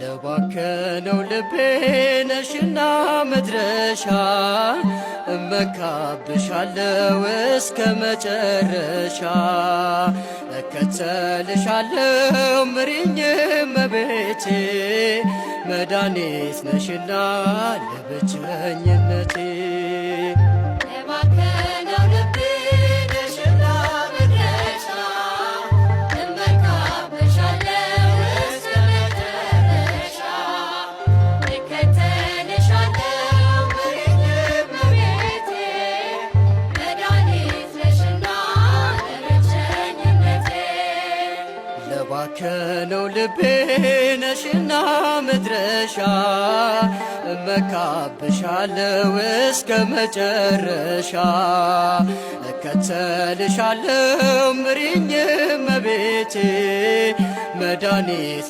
ለባከነው ልቤ ነሽና መድረሻ እመካብሻለው እስከ መጨረሻ እከተልሻለው ምሪኝ እመቤቴ መድኃኒት ነሽና ለብቸኝነቴ ለባከነው ልቤ ነሽና መድረሻ እመካብሻለው እስከ መጨረሻ እከተልሻለው ምሪኝ እመቤቴ መድኃኒት